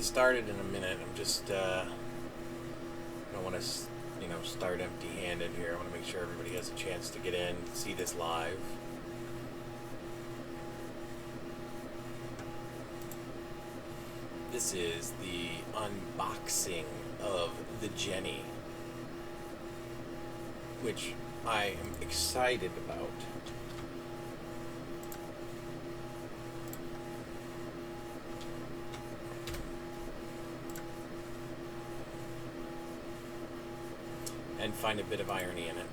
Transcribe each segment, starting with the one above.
get started in a minute. I'm just I don't want to start empty-handed here. I want to make sure everybody has a chance to get in, see this live. This is the unboxing of the Jenny, which I am excited about. And find a bit of irony in it.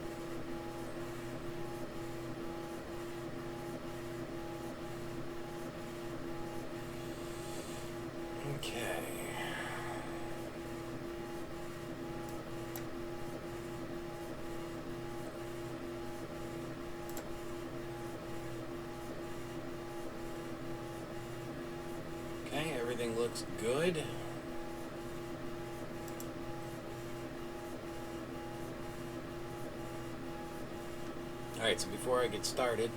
Okay. Okay, everything looks good. Alright, so before I get started,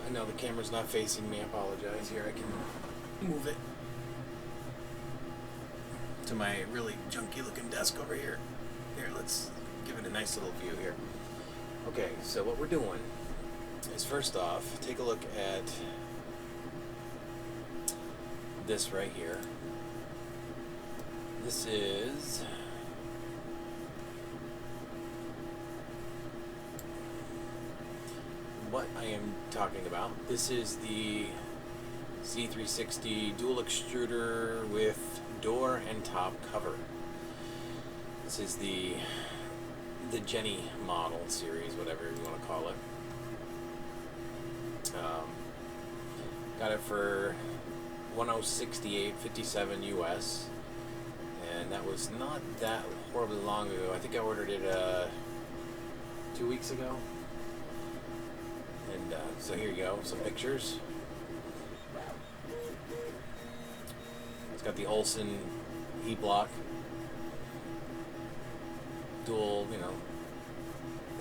I know the camera's not facing me, I apologize. Here, I can move it to my really junky looking desk over here. Here, let's give it a nice little view here. Okay, so what we're doing is, first off, take a look at this right here. This is what I am talking about. This is the Z360 dual extruder with door and top cover. This is the Jenny model series, whatever you want to call it. Got it for $1068.57 US, and that was not that horribly long ago. I think I ordered it 2 weeks ago. And so here you go, some pictures. It's got the Olsen heat block, dual,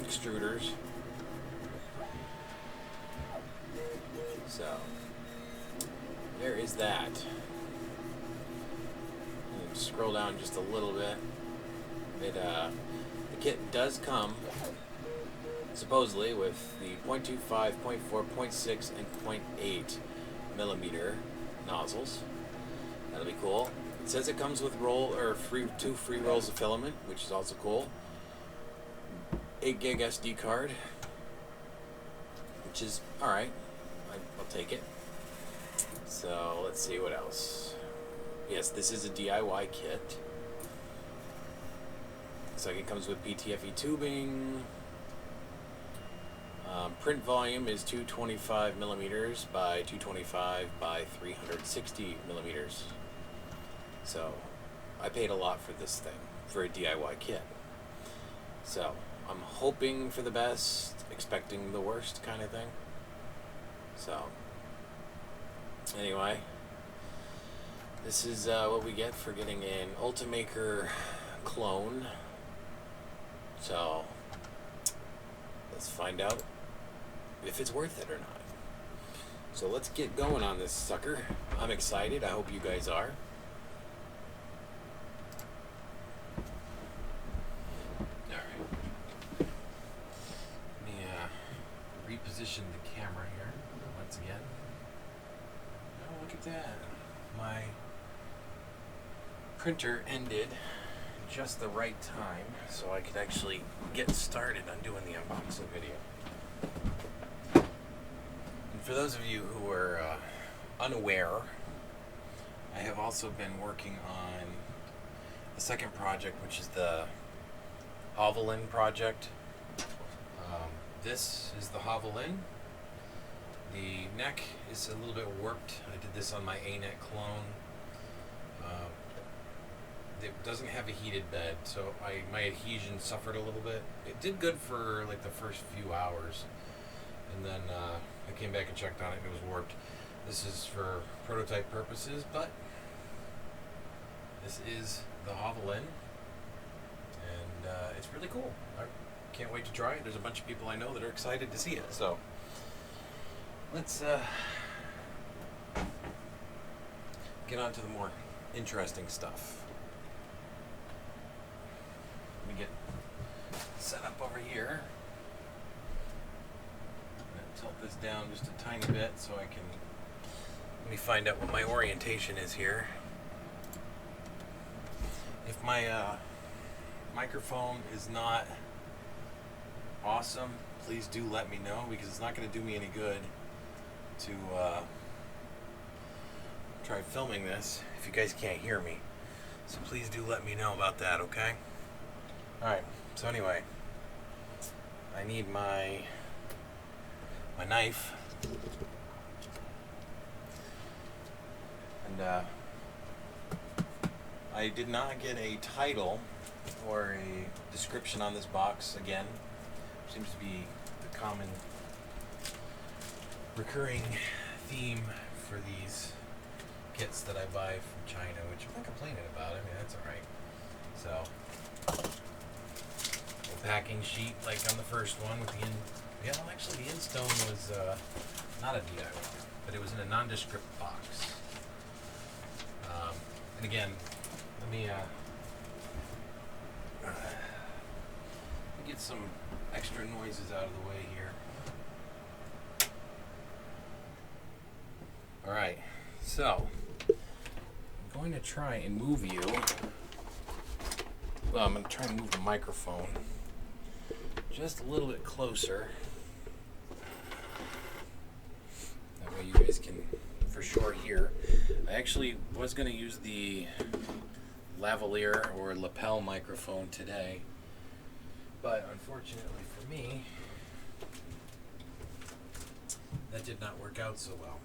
extruders. So there is that. You scroll down just a little bit. The kit does come supposedly with the 0.25, 0.4, 0.6, and 0.8 millimeter nozzles. That'll be cool. It says it comes with two free rolls of filament, which is also cool. 8 gig SD card, which is alright. I'll take it. So let's see what else. Yes, this is a DIY kit. Looks like it comes with PTFE tubing. Print volume is 225 millimeters by 225 by 360 millimeters. So I paid a lot for this thing, for a DIY kit. So I'm hoping for the best, expecting the worst kind of thing. So anyway, this is what we get for getting an Ultimaker clone. So let's find out if it's worth it or not. So let's get going on this sucker. I'm excited. I hope you guys are. Alright. Let me reposition the camera here once again. Oh, look at that. My printer ended just the right time so I could actually get started on doing the unboxing video. And for those of you who are unaware, I have also been working on the second project, which is the Hovelin project. This is the Hovelin. The neck is a little bit warped. I did this on my A-neck clone. It doesn't have a heated bed, so my adhesion suffered a little bit. It did good for like the first few hours, and then I came back and checked on it and it was warped. This is for prototype purposes, but this is the Hovelin, and it's really cool. I can't wait to try it. There's a bunch of people I know that are excited to see it, so let's get on to the more interesting stuff. Let me get set up over here. I'm going to tilt this down just a tiny bit so I can... Let me find out what my orientation is here. If my microphone is not awesome, please do let me know, because it's not going to do me any good to try filming this if you guys can't hear me. So please do let me know about that, okay? Alright, so anyway, I need my knife. And I did not get a title or a description on this box again. Seems to be the common recurring theme for these kits that I buy from China, which I'm not complaining about. I mean, that's alright. So, a packing sheet like on the first one with the actually the Instone was not a DIY, but it was in a nondescript box. And again, let me get some extra noises out of the way here. Alright, so I'm going to try and move you. Well, I'm going to try and move the microphone just a little bit closer. That way you guys can for sure hear. I actually was going to use the lavalier or lapel microphone today, but unfortunately for me, that did not work out so well,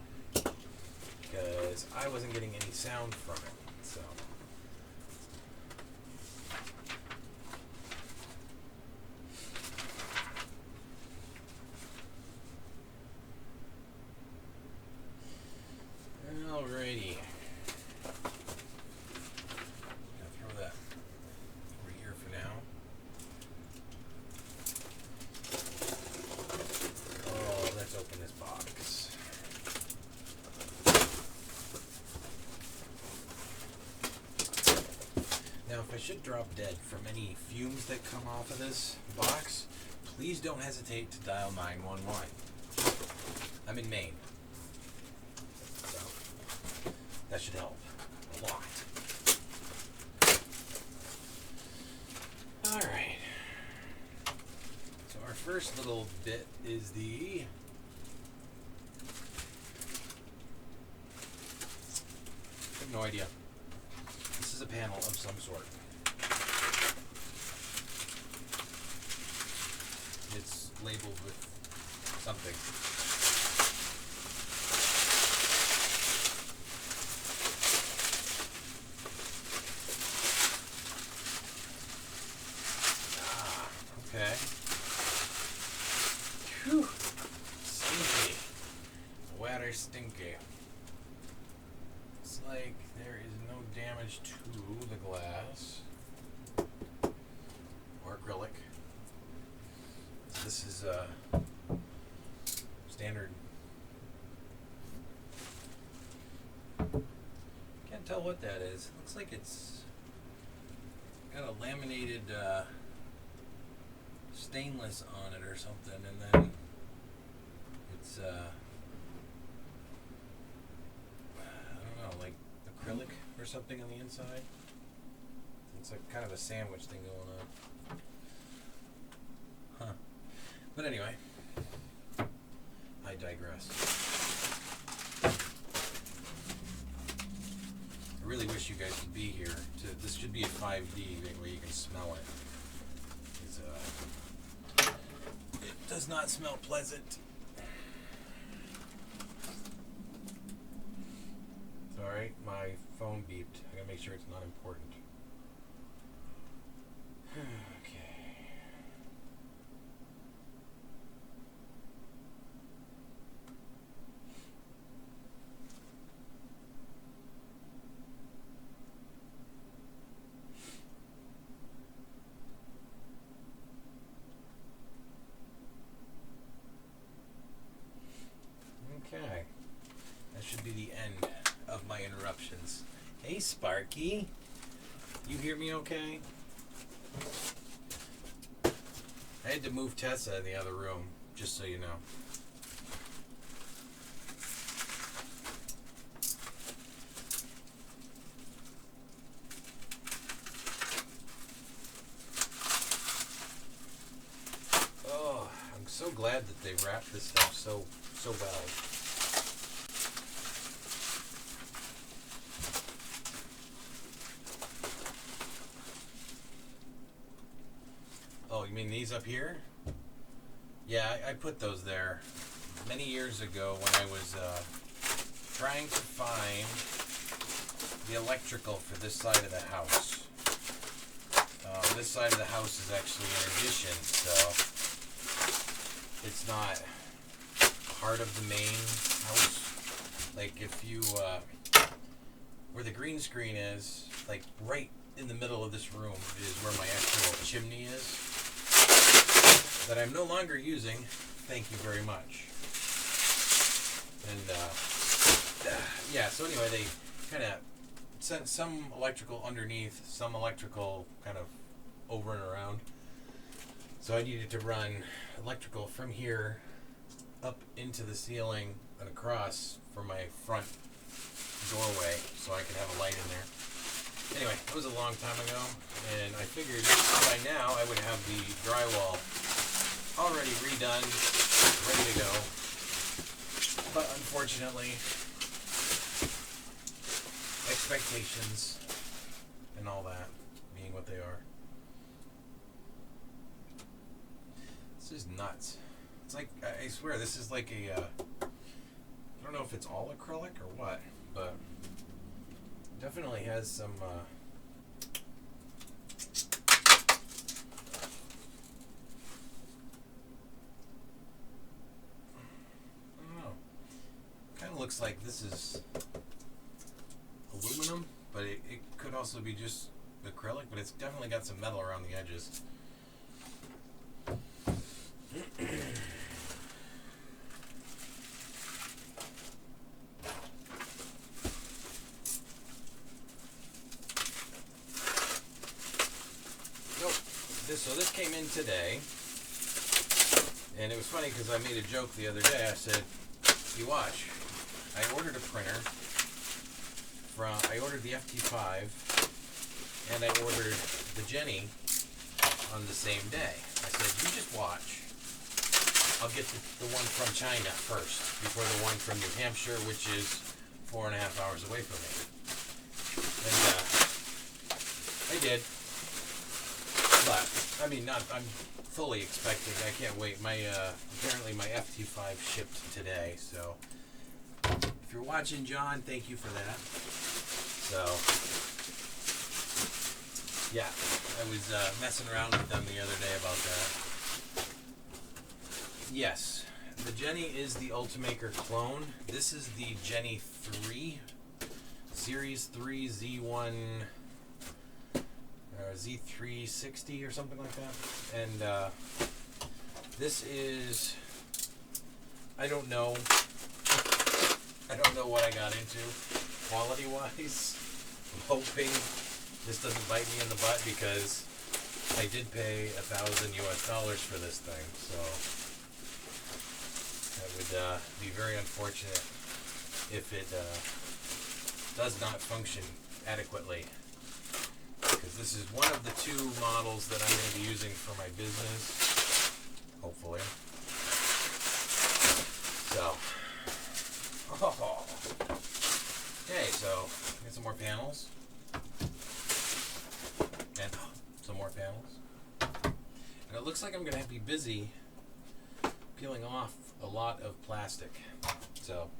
because I wasn't getting any sound from it. So alrighty. Gonna throw that over here for now. Oh, let's open this box. Now, if I should drop dead from any fumes that come off of this box, please don't hesitate to dial 911. I'm in Maine, so that should help a lot. Alright. So our first little bit is the I have no idea. This is a panel of some sort. It's labeled with something. Okay. Whew. Stinky. Water stinky. Looks like there is no damage to the glass or acrylic. This is standard. Can't tell what that is. Looks like it's got a laminated stainless on it or something, and then it's I don't know, like acrylic or something on the inside. It's like kind of a sandwich thing going on. Huh. But anyway, I digress. I really wish you guys could be here. This should be a 5D where you can smell it. It does not smell pleasant. Alright, my phone beeped. I gotta make sure it's not important. Okay. Okay. That should be the end of my interruptions. Hey, Sparky. You hear me okay? I had to move Tessa in the other room, just so you know. Oh, I'm so glad that they wrapped this stuff so well. Oh, you mean these up here? Yeah, I put those there many years ago when I was trying to find the electrical for this side of the house. This side of the house is actually an addition, so it's not part of the main house. Like if you, where the green screen is, like right in the middle of this room is where my actual chimney is, that I'm no longer using. Thank you very much. And yeah, so anyway, they kind of sent some electrical underneath, some electrical kind of over and around. So I needed to run electrical from here up into the ceiling and across for my front doorway so I could have a light in there. Anyway, that was a long time ago, and I figured by now I would have the drywall already redone, ready to go. But unfortunately, expectations and all that being what they are. This is nuts. It's like, I swear, this is like a, I don't know if it's all acrylic or what, but definitely has some, I don't know. Kind of looks like this is aluminum, but it could also be just acrylic, but it's definitely got some metal around the edges. So this came in today, and it was funny because I made a joke the other day. I said, you watch, I ordered a printer I ordered the FT5 and I ordered the Jenny on the same day. I said, you just watch. I'll get the one from China first before the one from New Hampshire, which is 4.5 hours away from me. And I did. But I mean, I'm fully expecting. I can't wait. My apparently my FT5 shipped today. So if you're watching, John, thank you for that. So yeah, I was messing around with them the other day about that. Yes, the Jenny is the Ultimaker clone. This is the Jenny 3 Series 3 Z1. Z360 or something like that, and this is, I don't know what I got into quality wise. I'm hoping this doesn't bite me in the butt because I did pay $1,000 US for this thing, so that would be very unfortunate if it does not function adequately. Because this is one of the 2 models that I'm going to be using for my business, hopefully. So, okay, so get some more panels, and some more panels. And it looks like I'm going to be busy peeling off a lot of plastic. So,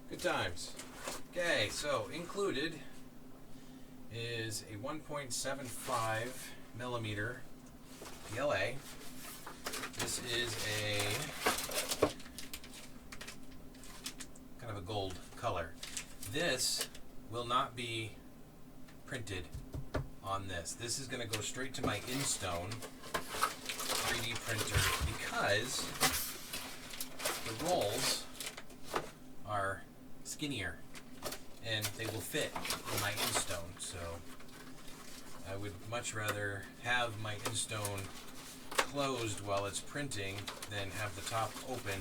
good times. Okay, so included is a 1.75 millimeter PLA. This is a kind of a gold color. This will not be printed on this. This is going to go straight to my InStone 3D printer because the rolls are skinnier. and they will fit in my Instone. So I would much rather have my Instone closed while it's printing than have the top open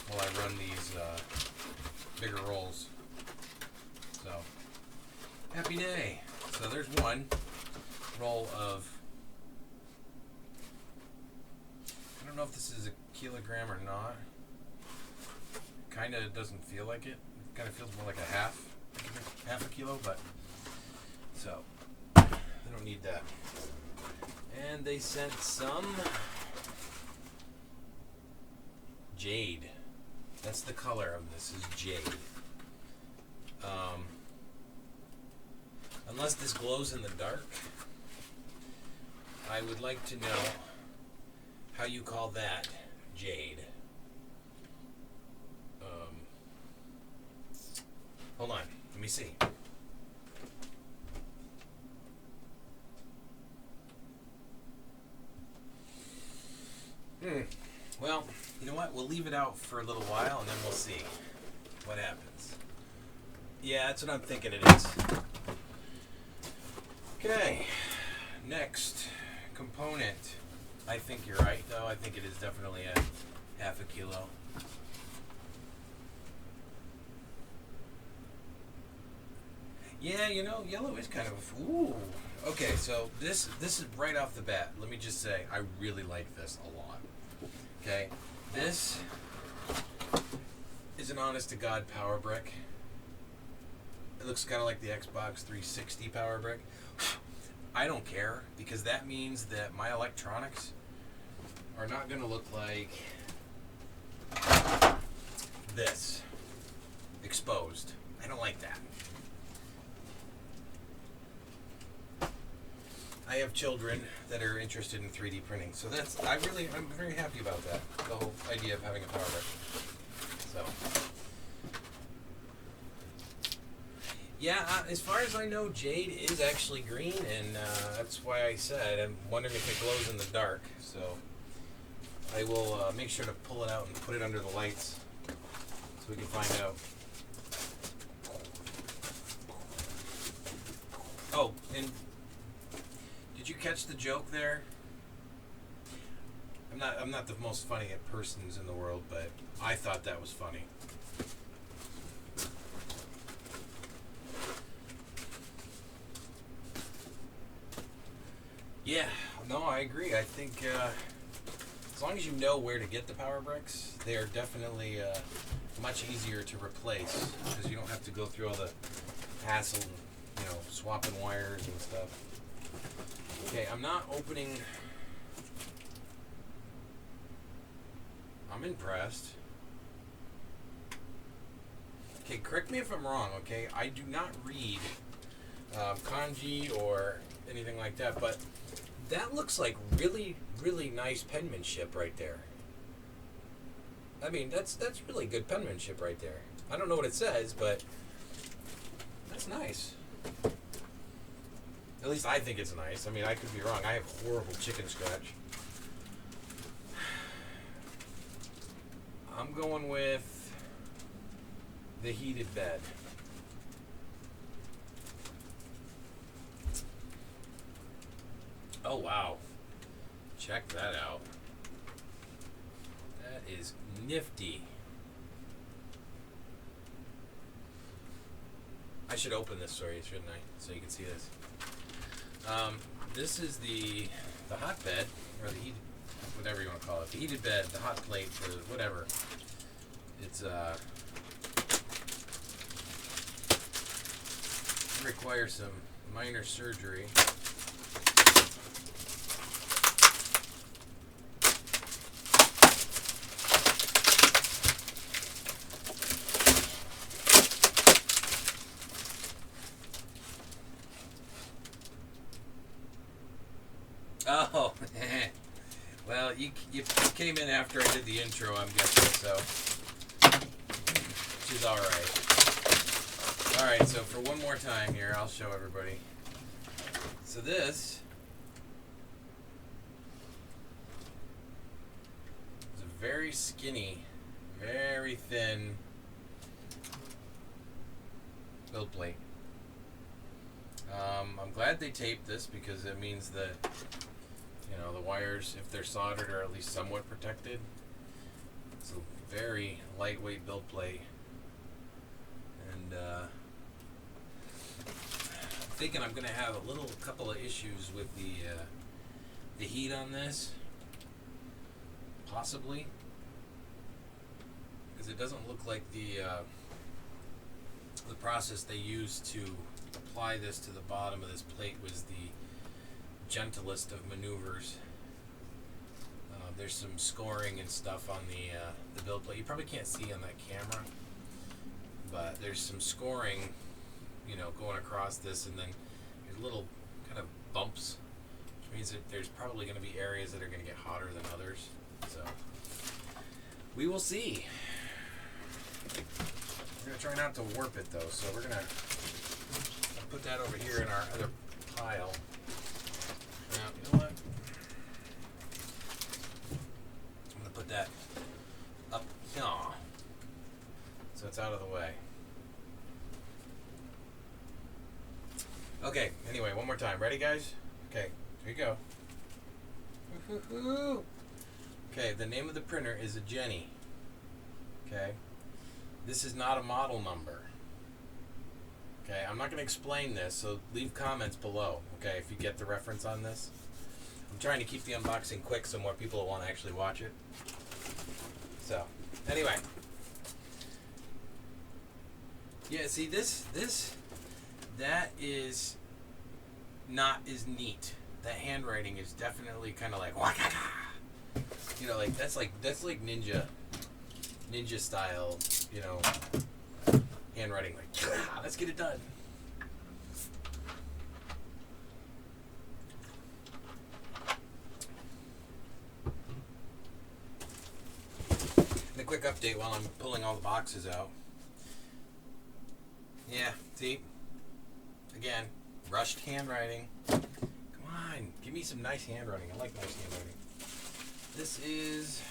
while I run these bigger rolls. So, happy day. So there's one roll of, I don't know if this is a kilogram or not. Kind of doesn't feel like it. It kind of feels more like a half a kilo, but so I don't need that. And they sent some jade. That's the color of this, is jade. Unless this glows in the dark, I would like to know how you call that jade. Hold on, let me see. Well, you know what? We'll leave it out for a little while and then we'll see what happens. Yeah, that's what I'm thinking it is. Okay, next component. I think you're right, though. I think it is definitely a half a kilo. Yeah, you know, yellow is kind of, ooh. Okay, so this is right off the bat. Let me just say, I really like this a lot. Okay, this is an honest-to-God power brick. It looks kind of like the Xbox 360 power brick. I don't care, because that means that my electronics are not going to look like this, exposed. I don't like that. I have children that are interested in 3D printing, so I'm very happy about that, the whole idea of having a power brick. So, yeah, as far as I know, jade is actually green, and that's why I said I'm wondering if it glows in the dark. So I will make sure to pull it out and put it under the lights so we can find out. Oh, and did you catch the joke there? I'm not the most funny persons in the world, but I thought that was funny. Yeah, no, I agree. I think as long as you know where to get the power bricks, they are definitely much easier to replace because you don't have to go through all the hassle, you know, swapping wires and stuff. Okay, I'm not opening. I'm impressed. Okay, correct me if I'm wrong, okay? I do not read kanji or anything like that, but that looks like really, really nice penmanship right there. I mean, that's really good penmanship right there. I don't know what it says, but that's nice. At least I think it's nice. I mean, I could be wrong. I have horrible chicken scratch. I'm going with the heated bed. Oh, wow. Check that out. That is nifty. I should open this for you, shouldn't I? So you can see this. This is the hotbed, or the heat, whatever you want to call it. The heated bed, the hot plate, the whatever. It's requires some minor surgery. Oh, well, you came in after I did the intro, I'm guessing, so she's all right. All right, so for one more time here, I'll show everybody. So this is a very skinny, very thin build plate. I'm glad they taped this because it means that, you know, the wires, if they're soldered, are at least somewhat protected. It's a very lightweight build plate. And I'm thinking I'm going to have a couple of issues with the heat on this. Possibly. Because it doesn't look like the process they used to apply this to the bottom of this plate was the gentlest of maneuvers. There's some scoring and stuff on the build plate. You probably can't see on that camera, but there's some scoring, you know, going across this, and then there's little kind of bumps, which means that there's probably going to be areas that are going to get hotter than others. So we will see. We're going to try not to warp it though, so we're going to put that over here in our other pile. Now, you know what? I'm going to put that up here so it's out of the way. Okay, anyway, one more time. Ready, guys? Okay, here you go. Woo-hoo-hoo. Okay, the name of the printer is a Jenny. Okay? This is not a model number. Okay, I'm not going to explain this, so leave comments below, okay, if you get the reference on this. I'm trying to keep the unboxing quick so more people will want to actually watch it. So, anyway. Yeah, see, that is not as neat. That handwriting is definitely kind of like, you know, like that's like ninja style, you know, handwriting. Like, let's get it done. And a quick update while I'm pulling all the boxes out. Yeah, see, again, rushed handwriting. Come on, give me some nice handwriting. I like nice handwriting. This is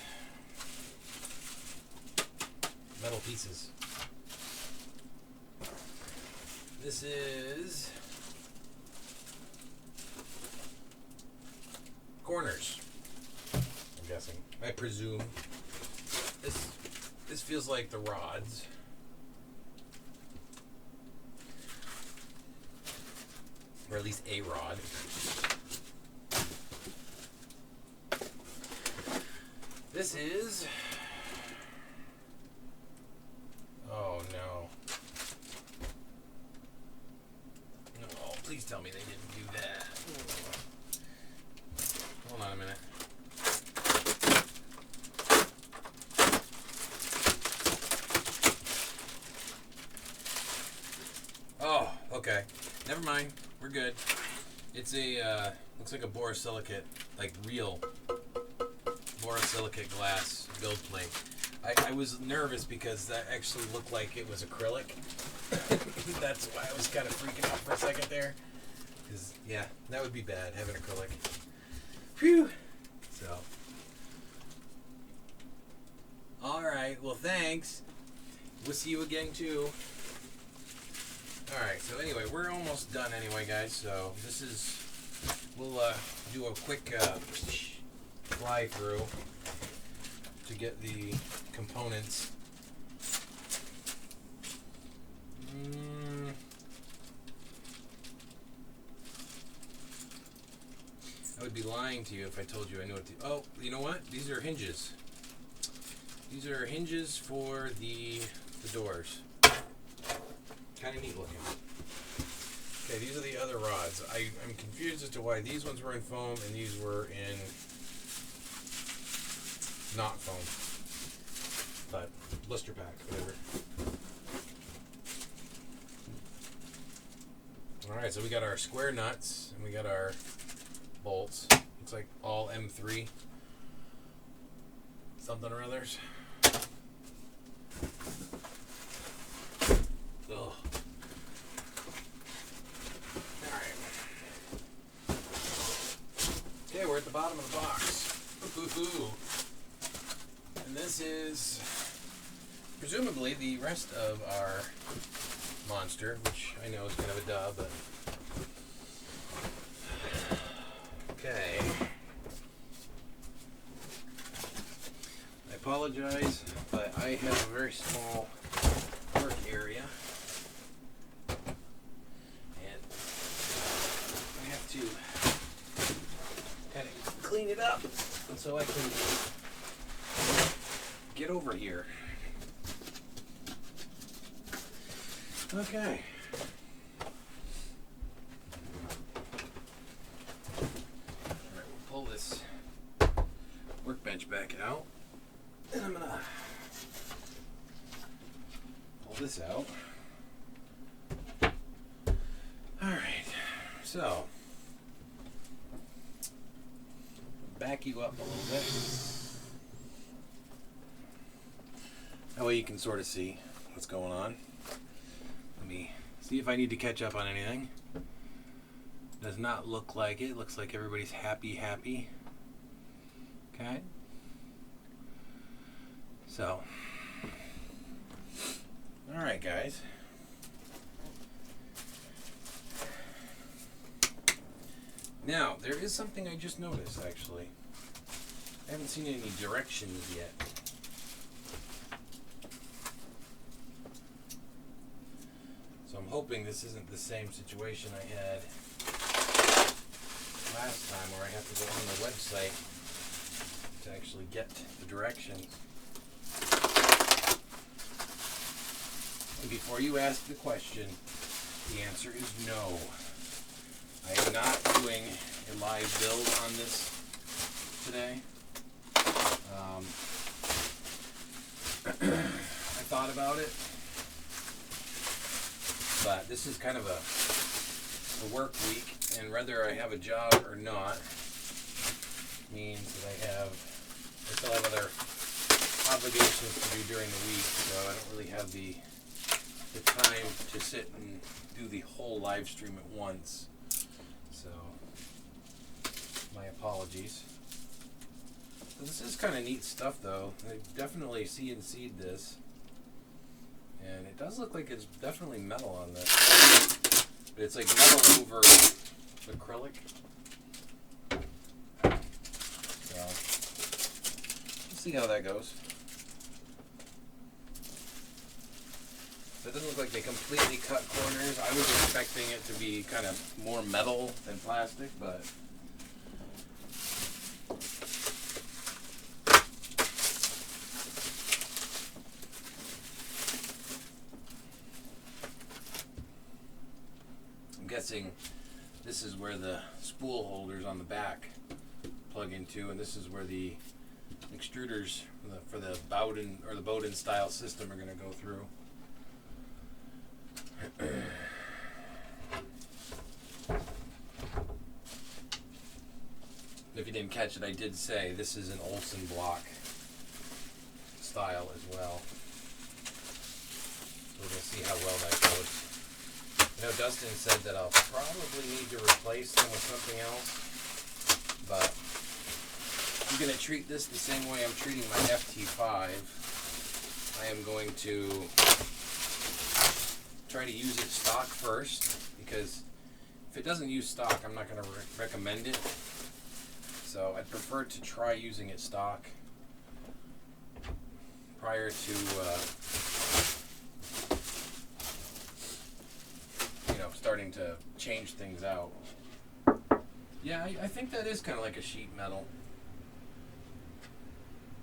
metal pieces. This is corners, I'm guessing. I presume. This feels like the rods. Or at least a rod. This is... Oh no. No, please tell me they didn't do that. Hold on a minute. Oh, okay. Never mind. We're good. It's a, looks like a borosilicate, like real borosilicate glass build plate. I was nervous because that actually looked like it was acrylic. That's why I was kind of freaking out for a second there. Because, yeah, that would be bad, having acrylic. Phew! So. Alright, well thanks. We'll see you again too. Alright, so anyway, we're almost done anyway, guys. So this is, we'll do a quick fly through to get the components. I would be lying to you if I told you I knew what to... Oh, you know what? These are hinges. These are hinges for the doors. Kind of neat looking. Okay, these are the other rods. I'm confused as to why these ones were in foam and these were in not foam. But blister pack, whatever. Alright, so we got our square nuts and we got our bolts. Looks like all M3 something or others. Ugh. Alright. Okay, we're at the bottom of the box. Ooh. And this is presumably the rest of our monster, which I know is kind of a duh, but okay. I apologize, but I have a very small work area, and I have to kind of clean it up so I can get over here. Okay. Alright, we'll pull this workbench back out. And I'm gonna pull this out. Alright, so back you up a little bit. That way you can sort of see what's going on. Let me see if I need to catch up on anything. Does not look like it. Looks like everybody's happy. Okay. So, alright guys. Now, there is something I just noticed actually. I haven't seen any directions yet. So I'm hoping this isn't the same situation I had last time where I have to go on the website to actually get the directions. And before you ask the question, the answer is no. I am not doing a live build on this today. I thought about it, but this is kind of a work week, and whether I have a job or not means that I still have other obligations to do during the week, so I don't really have the time to sit and do the whole live stream at once. So, my apologies. So this is kind of neat stuff, though. I definitely CNC'd this, and it does look like it's definitely metal on this, but it's like metal over acrylic. So, let's see how that goes. It doesn't look like they completely cut corners. I was expecting it to be kind of more metal than plastic, but I'm guessing this is where the spool holders on the back plug into, and this is where the extruders for the Bowden or the Bowden style system are going to go through. If you didn't catch it, I did say this is an Olsen block style as well. So we're going to see how well that goes. I know Dustin said that I'll probably need to replace them with something else, but I'm going to treat this the same way I'm treating my FT5. I am going to try to use it stock first, because if it doesn't use stock, I'm not going to recommend it. So I'd prefer to try using it stock prior to starting to change things out. Yeah, I think that is kind of like a sheet metal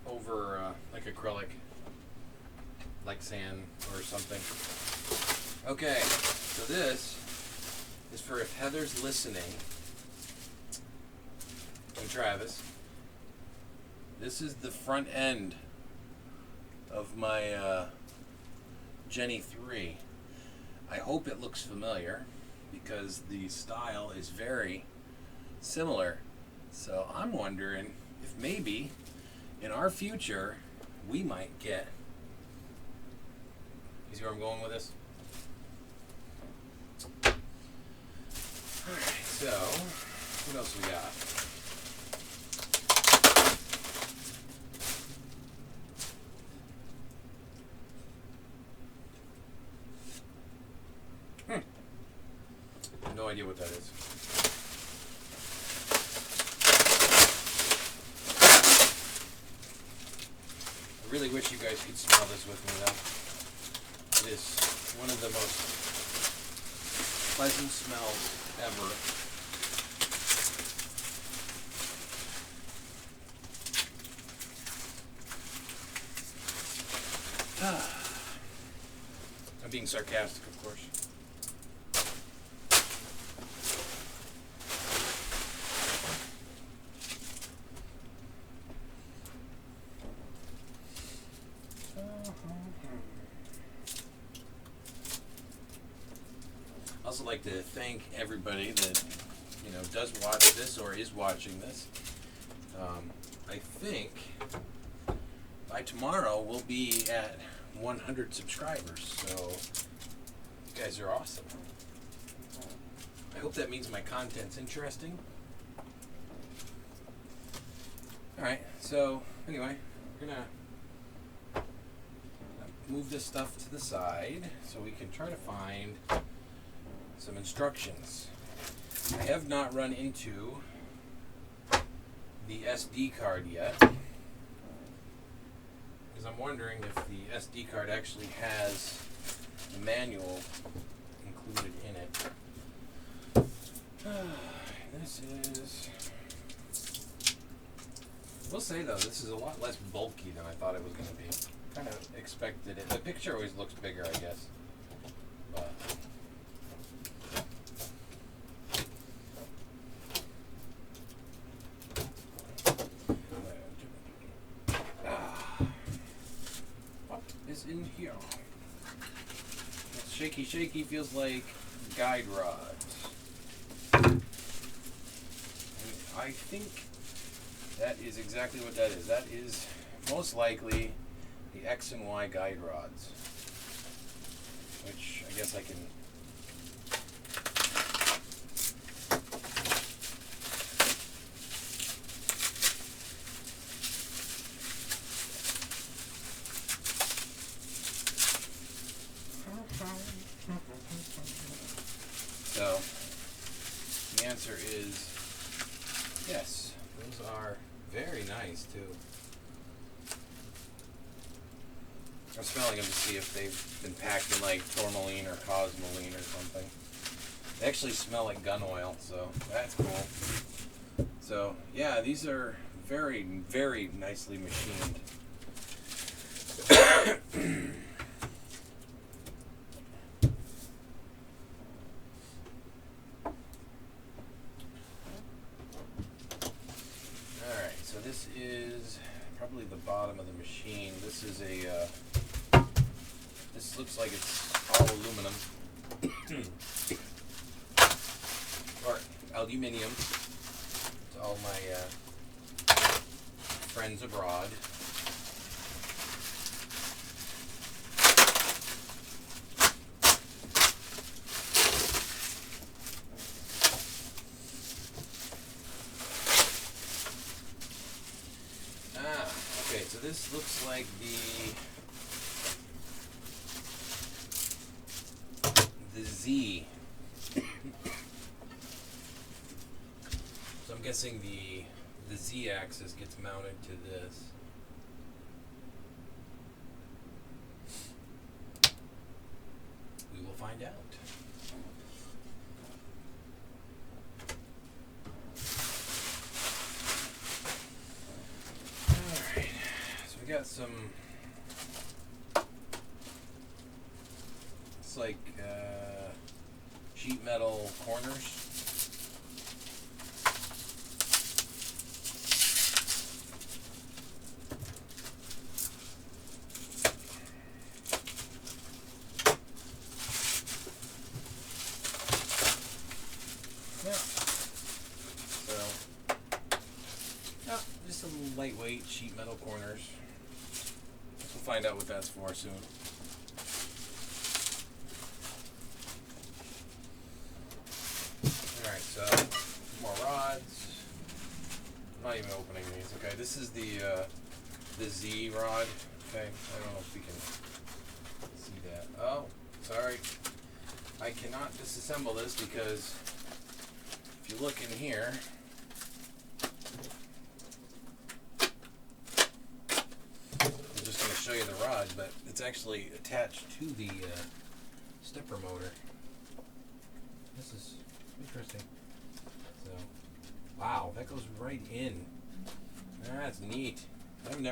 over like acrylic, like sand or something. Okay, so this is for if Heather's listening, and Travis. This is the front end of my Jenny 3. I hope it looks familiar, because the style is very similar. So I'm wondering if maybe in our future we might get, you see where I'm going with this? Alright, so what else we got? idea what that is. I really wish you guys could smell this with me though. It is one of the most pleasant smells ever. I'm being sarcastic, of course. I also like to thank everybody that does watch this or is watching this. I think by tomorrow we'll be at 100 subscribers, so you guys are awesome. I hope that means my content's interesting. Alright, so anyway, we're gonna move this stuff to the side so we can try to find some instructions. I have not run into the SD card yet, because I'm wondering if the SD card actually has the manual included in it. This is... I will say though, this is a lot less bulky than I thought it was going to be. Kind of expected it. The picture always looks bigger, I guess. But what is in here? It's shaky, shaky. Feels like guide rods. I think that is exactly what that is. That is most likely the X and Y guide rods, which I guess I can so the answer is yes. Those are very nice too. I'm smelling them to see if they've been packed in like tourmaline or cosmoline or something. They actually smell like gun oil, so that's cool. So yeah, these are very, very nicely machined. Alright, so this is probably the bottom of the machine. This is a this looks like it's all aluminum or aluminium to all my friends abroad. Okay, so this looks like the Z. So I'm guessing the Z axis gets mounted to this. We will find out. Alright, so we got some, it's like sheet metal corners. Just some lightweight sheet metal corners. We'll find out what that's for soon. Alright, so more rods. I'm not even opening these. Okay, this is the Z rod. Okay, I don't know if we can see that. Oh, sorry. I cannot disassemble this because if you look in here, I'm just going to show you the rod, but it's actually attached to the stepper motor. This is interesting. So, wow, that goes right in. That's neat.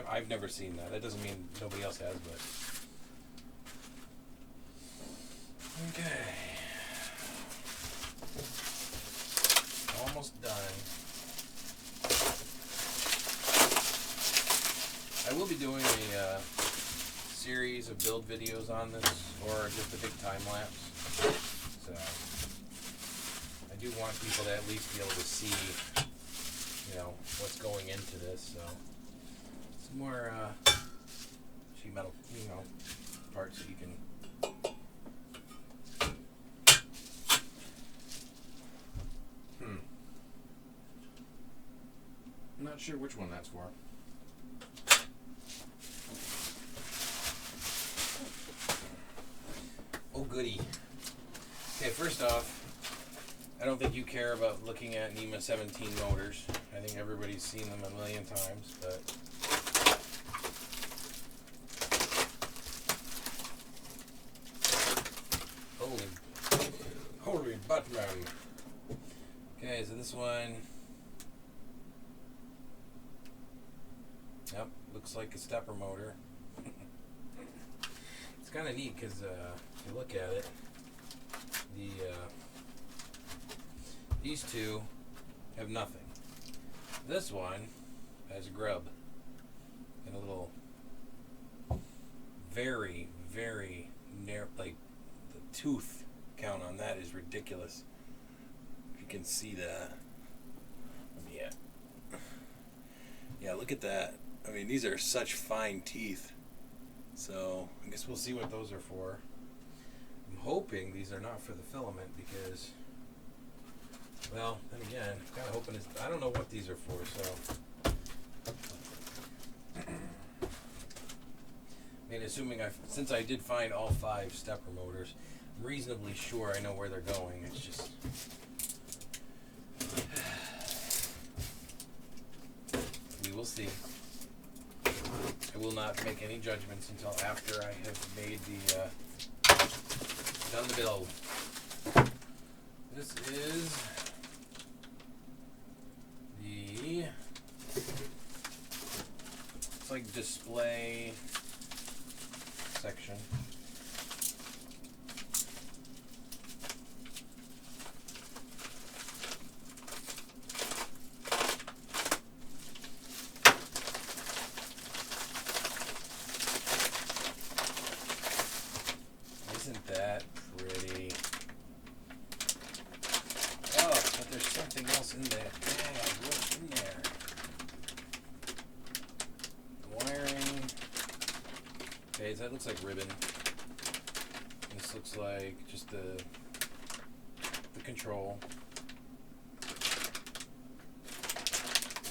I've never seen that. That doesn't mean nobody else has, but okay. Almost done. I will be doing a series of build videos on this, or just a big time lapse. So I do want people to at least be able to see, what's going into this. So some more sheet metal, parts that you can. I'm not sure which one that's for. Oh goody. Okay, first off, I don't think you care about looking at NEMA 17 motors. I think everybody's seen them a million times, but holy Batman. Okay, so this one, yep, looks like a stepper motor. It's kind of neat because if you look at it, these two have nothing. This one has a grub and a little very, very narrow, like the tooth count on that is ridiculous. If you can see that. Yeah, look at that. I mean, these are such fine teeth. So I guess we'll see what those are for. I'm hoping these are not for the filament because, well, then again, I'm kind of hoping it's, I don't know what these are for, so. I mean, assuming since I did find all 5 stepper motors, I'm reasonably sure I know where they're going. It's just, we will see. I will not make any judgments until after I have made done the build. This is it's like display section. Isn't that pretty? Oh, but there's something else in there. Yeah, what's in there? Wiring. Okay, so that looks like ribbon. This looks like just the control.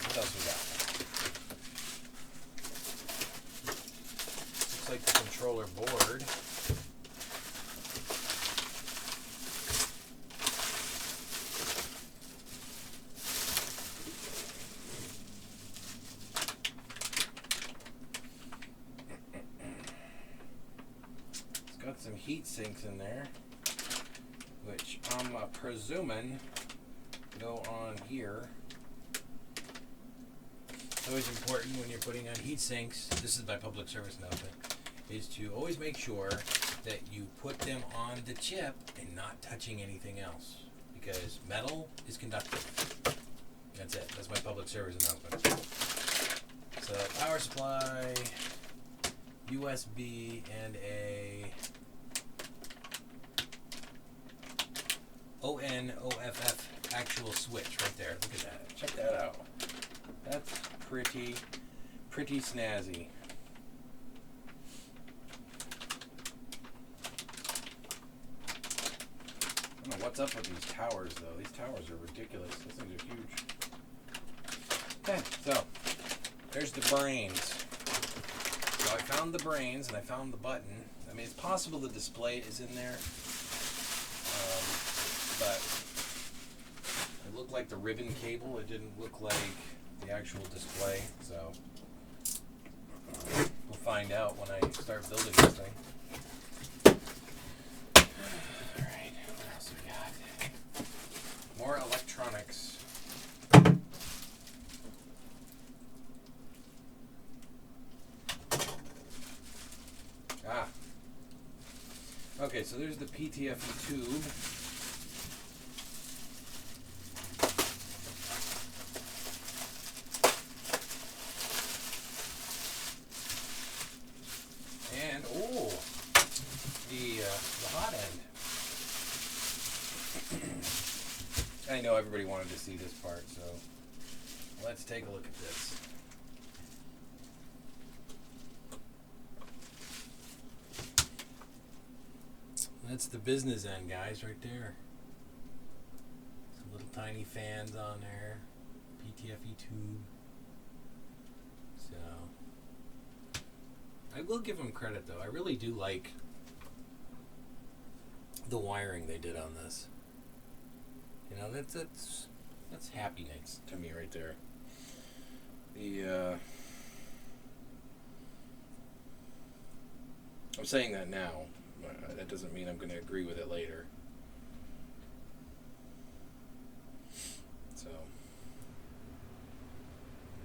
What else we got? Looks like the controller board. Got some heat sinks in there, which I'm presuming go on here. It's always important when you're putting on heat sinks, this is my public service announcement, is to always make sure that you put them on the chip and not touching anything else, because metal is conductive. That's it. That's my public service announcement. So power supply, USB, and a ONOFF actual switch right there. Look at that. Check that out. That's pretty snazzy. I don't know what's up with these towers though. These towers are ridiculous. Those things are huge. Okay, so there's the brains. So I found the brains and I found the button. I mean, it's possible the display is in there. But it looked like the ribbon cable. It didn't look like the actual display. So we'll find out when I start building this thing. Alright, what else we got? More electronics. Okay, so there's the PTFE tube. And, the hot end. I know everybody wanted to see this part, so let's take a look at this. That's the business end, guys, right there. Some little tiny fans on there. PTFE tube. So, I will give them credit, though. I really do like the wiring they did on this. You know, that's happy nights to me right there. I'm saying that now. That doesn't mean I'm going to agree with it later. So,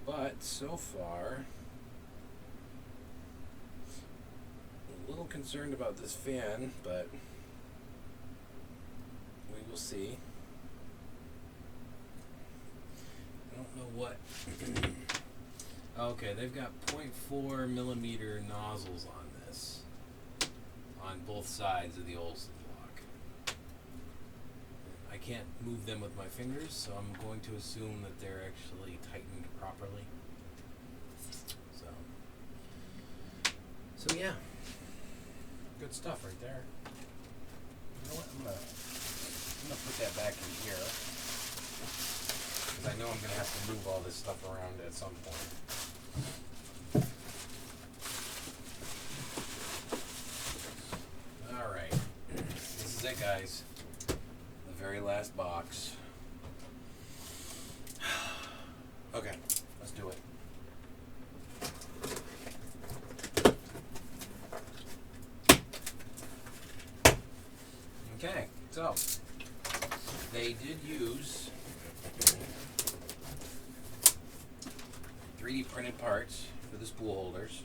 but so far, I'm a little concerned about this fan, but we will see. I don't know what. Okay, they've got 0.4 millimeter nozzles on this. On both sides of the Olsen block. I can't move them with my fingers, so I'm going to assume that they're actually tightened properly. So yeah, good stuff right there. You know what? I'm gonna put that back in here because I know I'm gonna have to move all this stuff around at some point. This is it, guys. The very last box. Okay, let's do it. Okay, so they did use 3D printed parts for the spool holders.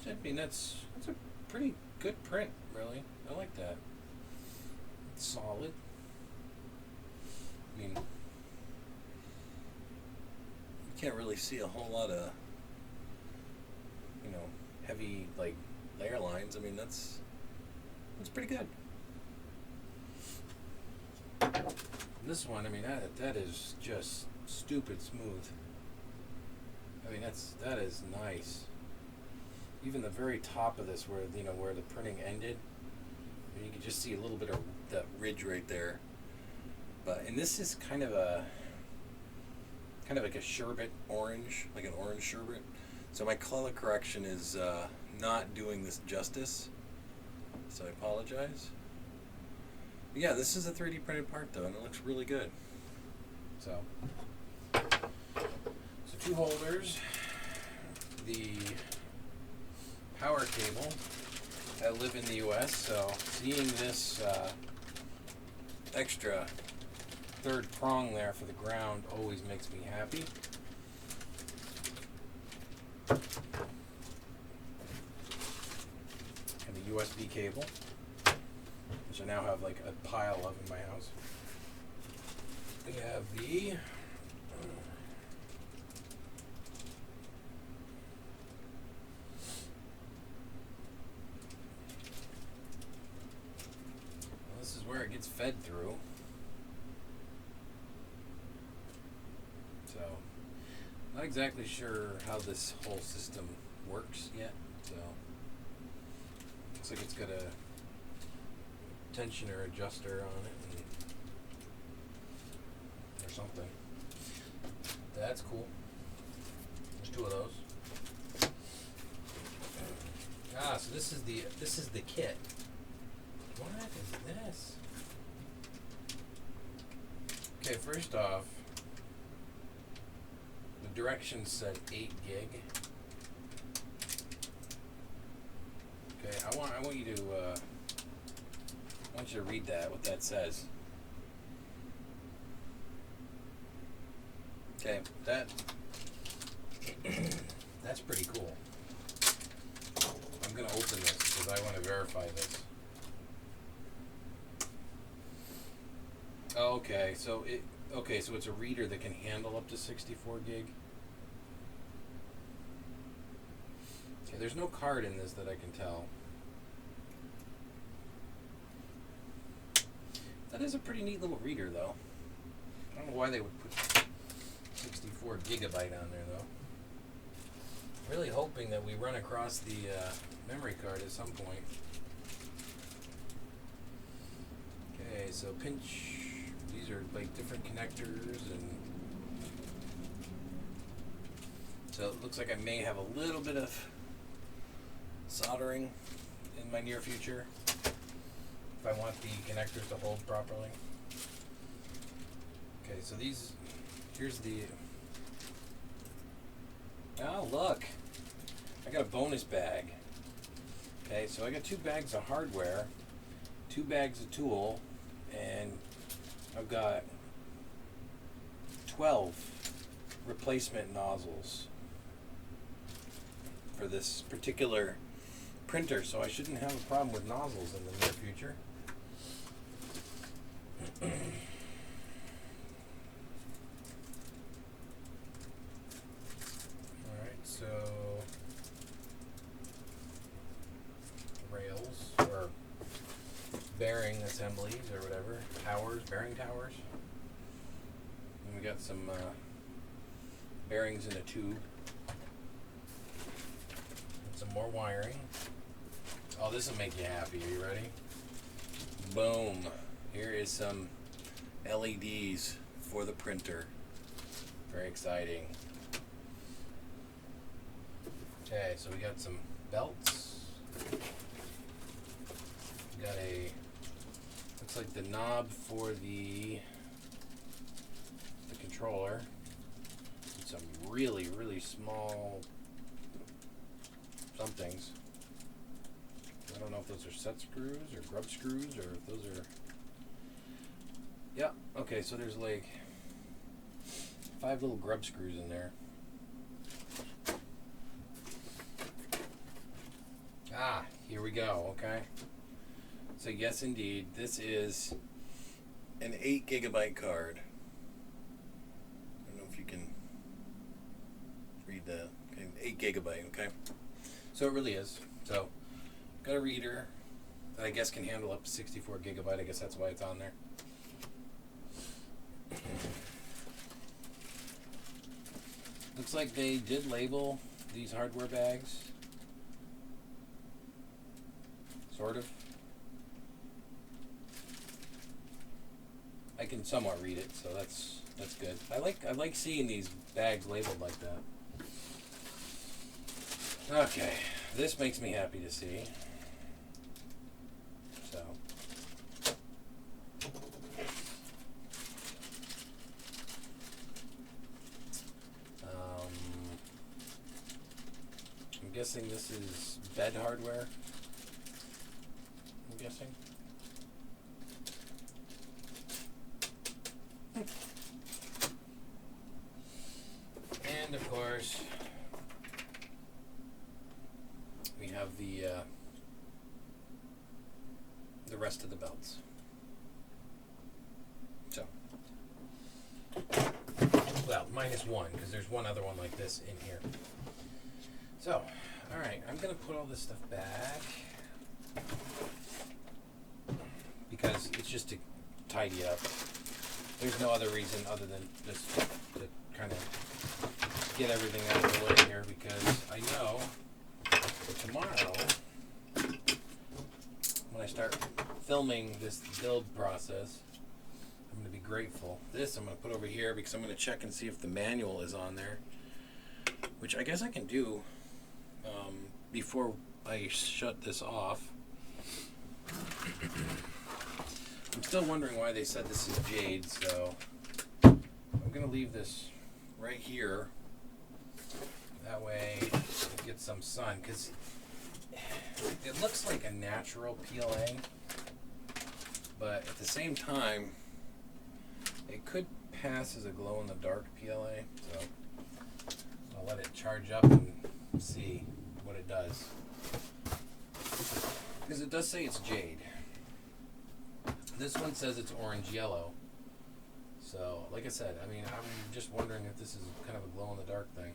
I mean, that's a pretty good print, really. I like that. It's solid. I mean, you can't really see a whole lot of, heavy, like, layer lines. I mean, that's pretty good. And this one, I mean, that is just stupid smooth. I mean, that is nice. Even the very top of this, where the printing ended, you can just see a little bit of that ridge right there. And this is kind of like a sherbet orange, like an orange sherbet. So my color correction is not doing this justice. So I apologize. But yeah, this is a 3D printed part though, and it looks really good. So 2 holders. The power cable. I live in the US, so seeing this extra third prong there for the ground always makes me happy. And the USB cable, which I now have like a pile of in my house. We have the where it gets fed through. So, not exactly sure how this whole system works yet. So, looks like it's got a tensioner adjuster on it or something. That's cool. There's 2 of those. So this is the kit. What is this? Okay, first off, the directions said 8 gig. Okay, I want you to read that, what that says. Okay, that's pretty cool. I'm gonna open this because I want to verify this. Oh, okay, so it's a reader that can handle up to 64 gig. Okay, there's no card in this that I can tell. That is a pretty neat little reader, though. I don't know why they would put 64 gigabyte on there, though. Really hoping that we run across the memory card at some point. Okay, so pinch. These are like different connectors, and so it looks like I may have a little bit of soldering in my near future if I want the connectors to hold properly. Okay, so here's the, oh look, I got a bonus bag. Okay, so I got 2 bags of hardware, 2 bags of tool, and I've got 12 replacement nozzles for this particular printer, so I shouldn't have a problem with nozzles in the near future. Alright, so rails, or bearing assemblies, or whatever, bearing towers. And we got some bearings in a tube. And some more wiring. Oh, this will make you happy. Are you ready? Boom. Here is some LEDs for the printer. Very exciting. Okay, so we got some belts. We got looks like the knob for the controller. Some really, really small somethings. I don't know if those are set screws or grub screws, or if those are... Yeah, okay, so there's like 5 little grub screws in there. Ah, here we go, okay. So yes, indeed, this is an 8 gigabyte card. I don't know if you can read that. Okay, 8 gigabyte, okay. So it really is. So, got a reader that I guess can handle up to 64 gigabyte. I guess that's why it's on there. Looks like they did label these hardware bags. Sort of. I can somewhat read it, so that's good. I like seeing these bags labeled like that. Okay, this makes me happy to see. So, I'm guessing this is bed hardware. I'm guessing. And of course, we have the rest of the belts. So, well, minus one, because there's one other one like this in here. So, all right, I'm gonna put all this stuff back because it's just to tidy up. There's no other reason other than just to kind of get everything out of the way here, because I know tomorrow when I start filming this build process, I'm going to be grateful. This I'm going to put over here because I'm going to check and see if the manual is on there, which I guess I can do before I shut this off. I'm still wondering why they said this is jade, so going to leave this right here. That way it gets some sun, because it looks like a natural PLA, but at the same time, it could pass as a glow-in-the-dark PLA, so I'll let it charge up and see what it does. Because it does say it's jade. This one says it's orange-yellow. So, like I said, I mean, I'm just wondering if this is kind of a glow-in-the-dark thing.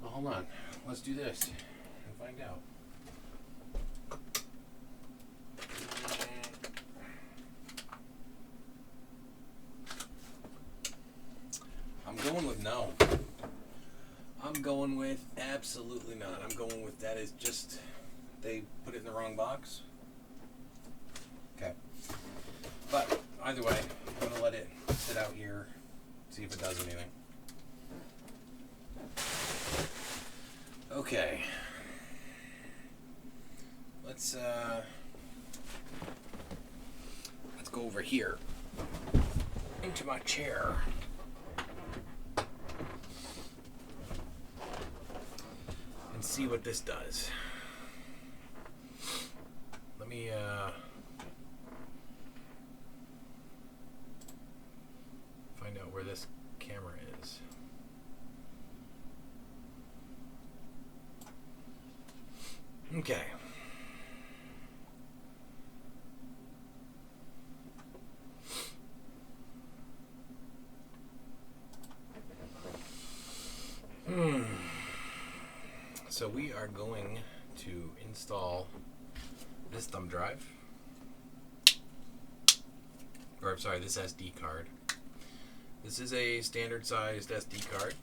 Well, hold on. Let's do this and find out. I'm going with no. I'm going with absolutely not. I'm going with that is just, they put it in the wrong box. Okay. But either way, I'm going to let it sit out here, see if it does anything. Okay. Let's go over here into my chair. And see what this does. Let me find out where this camera is. Okay. So we are going to install this thumb drive. Or I'm sorry, this SD card. This is a standard sized SD card.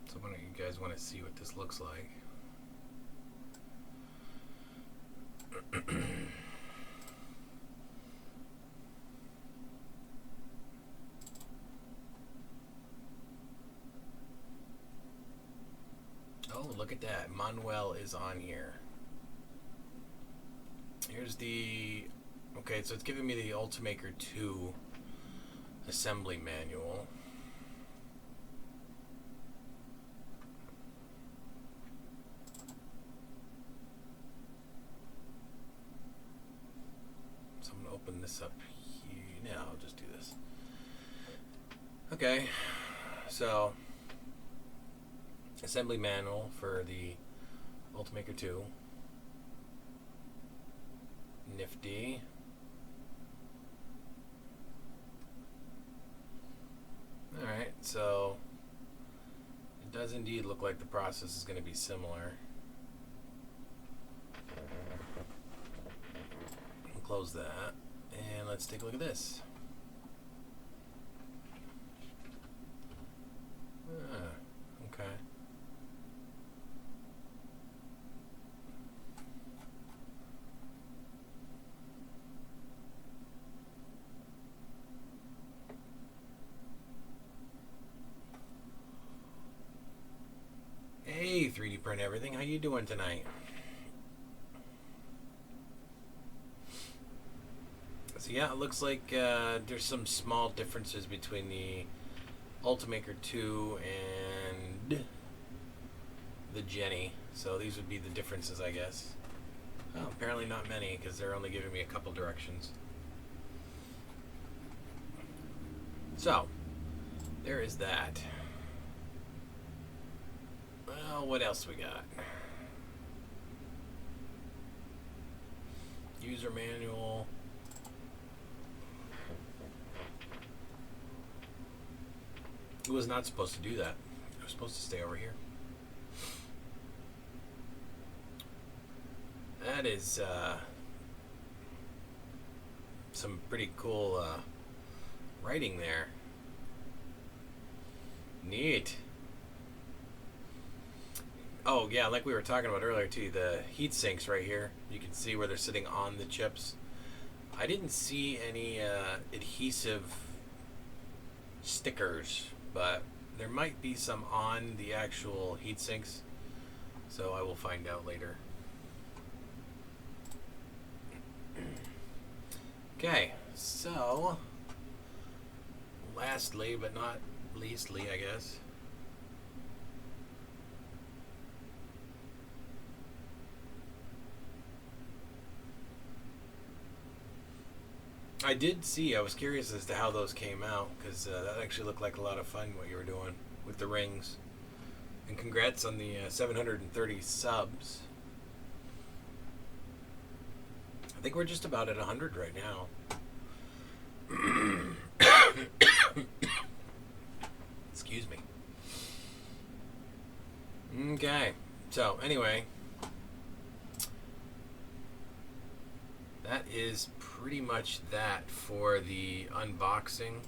So why don't you guys want to see what this looks like? Oh, look at that. Manuel is on here. Here's the... Okay, so it's giving me the Ultimaker 2 assembly manual. So I'm going to open this up here. No, I'll just do this. Okay, so... assembly manual for the Ultimaker 2. Nifty. Alright, so it does indeed look like the process is going to be similar. I'll close that, and let's take a look at this. Okay. Hey, 3D Print Everything, how you doing tonight? So yeah, it looks like there's some small differences between the Ultimaker 2 and the Jenny. So these would be the differences, I guess. Well, apparently not many, because they're only giving me a couple directions. So, there is that. Well, what else we got? User manual. It was not supposed to do that. It was supposed to stay over here. That is some pretty cool writing there. Neat. Oh yeah, like we were talking about earlier too, the heat sinks right here. You can see where they're sitting on the chips. I didn't see any adhesive stickers, but there might be some on the actual heat sinks, so I will find out later. Okay, so lastly but not leastly, I guess, I did see, I was curious as to how those came out, because that actually looked like a lot of fun what you were doing with the rings. And congrats on the 730 subs. I think we're just about at 100 right now. Excuse me. Okay, so anyway, that is pretty much that for the unboxing.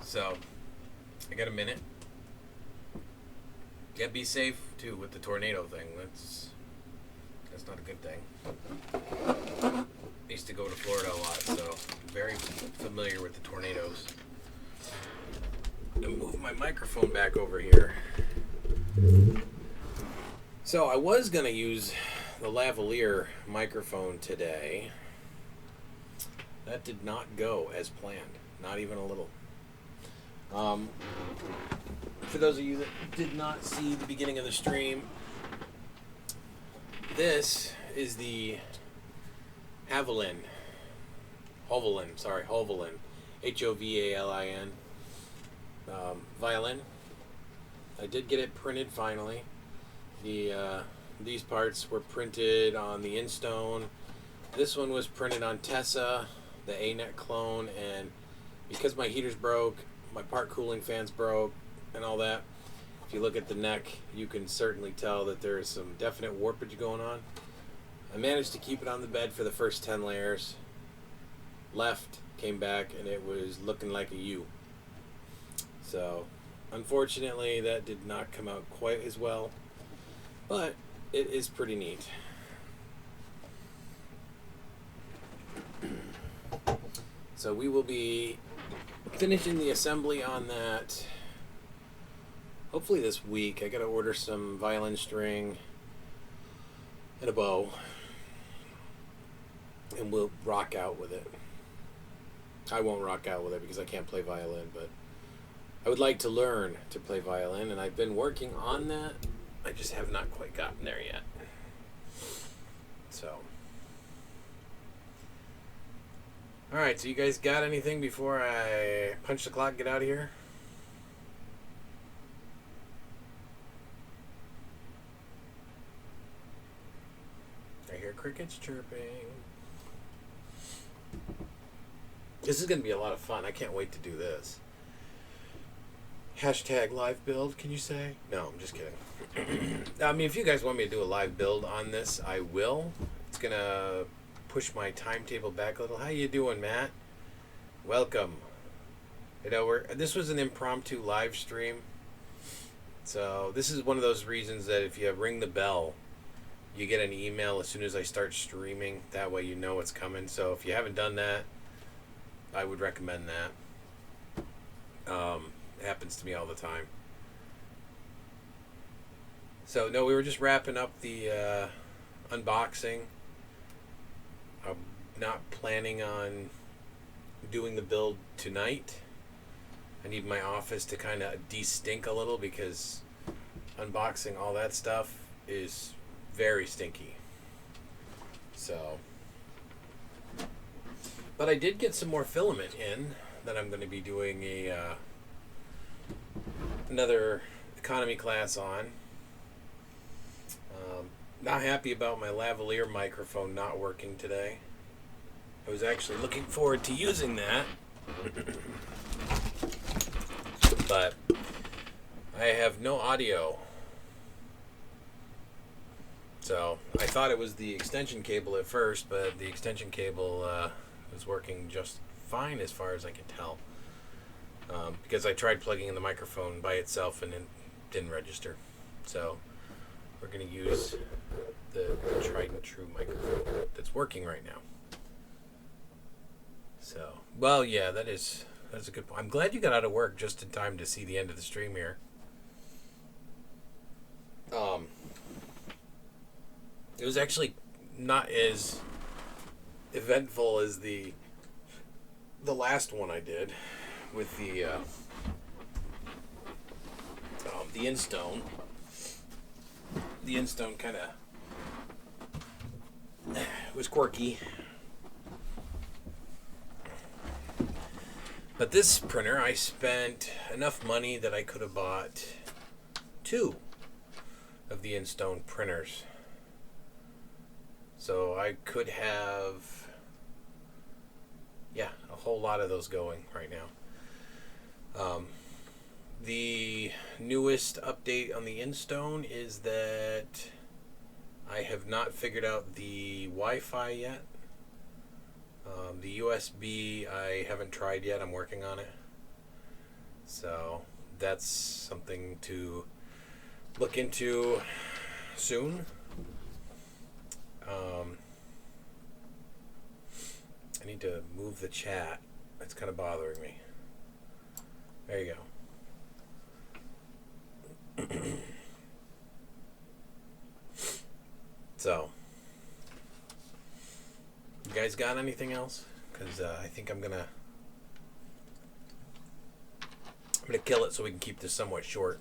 So, I got a minute. Yeah, be safe too with the tornado thing. That's not a good thing. I used to go to Florida a lot, so I'm very familiar with the tornadoes. I'm gonna move my microphone back over here. So I was gonna use the lavalier microphone today. That did not go as planned, not even a little. For those of you that did not see the beginning of the stream, this is the Hovalin, Hovalin, violin. I did get it printed finally. These parts were printed on the Instone. This one was printed on Tessa, the A-Net clone, and because my heaters broke, my part cooling fans broke, and all that, if you look at the neck, you can certainly tell that there is some definite warpage going on. I managed to keep it on the bed for the first 10 layers. Left, came back, and it was looking like a U. So, unfortunately, that did not come out quite as well, but it is pretty neat. So we will be finishing the assembly on that hopefully this week. I gotta order some violin string and a bow, and we'll rock out with it. I won't rock out with it because I can't play violin, but I would like to learn to play violin, and I've been working on that. I just have not quite gotten there yet. So, alright, so you guys got anything before I punch the clock and get out of here? I hear crickets chirping. This is going to be a lot of fun. I can't wait to do this. Hashtag live build, can you say? No, I'm just kidding. I mean, if you guys want me to do a live build on this, I will. It's going to push my timetable back a little. How you doing, Matt? Welcome. You know, this was an impromptu live stream. So this is one of those reasons that if you ring the bell, you get an email as soon as I start streaming. That way you know it's coming. So if you haven't done that, I would recommend that. It happens to me all the time. So no, we were just wrapping up the unboxing. I'm not planning on doing the build tonight. I need my office to kind of de-stink a little because unboxing all that stuff is very stinky. So, but I did get some more filament in that I'm going to be doing another economy class on. Not happy about my lavalier microphone not working today. I was actually looking forward to using that. But I have no audio. So I thought it was the extension cable at first, but the extension cable was working just fine as far as I can tell. Because I tried plugging in the microphone by itself and it didn't register. So we're going to use the tried and true microphone that's working right now. So, well, yeah, that's a good point. I'm glad you got out of work just in time to see the end of the stream here. It was actually not as eventful as the last one I did with the InStone. The InStone kind of was quirky. But this printer, I spent enough money that I could have bought 2 of the InStone printers. So I could have, a whole lot of those going right now. The newest update on the InStone is that I have not figured out the Wi-Fi yet. The USB I haven't tried yet. I'm working on it. So that's something to look into soon. I need to move the chat. It's kind of bothering me. There you go. So, you guys got anything else? Because I think I'm gonna kill it so we can keep this somewhat short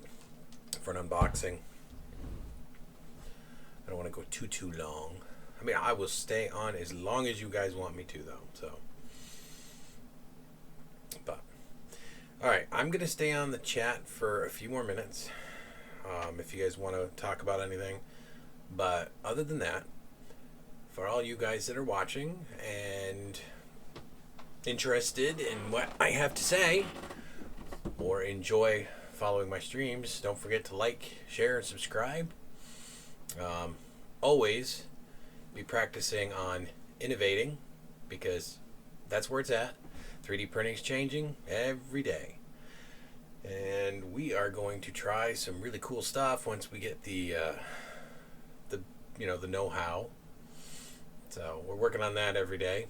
for an unboxing. I don't want to go too long. I mean, I will stay on as long as you guys want me to, though. So, but all right, I'm gonna stay on the chat for a few more minutes. If you guys want to talk about anything, but other than that, for all you guys that are watching and interested in what I have to say or enjoy following my streams, don't forget to like, share, and subscribe. Always be practicing on innovating, because that's where it's at. 3D printing is changing every day, and we are going to try some really cool stuff once we get the know-how. So we're working on that every day.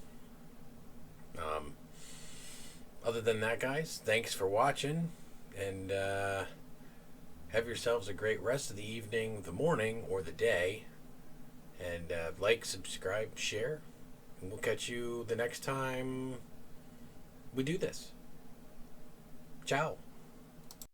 Other than that, guys, thanks for watching, and have yourselves a great rest of the evening, the morning, or the day. And like, subscribe, share, and we'll catch you the next time we do this. Ciao.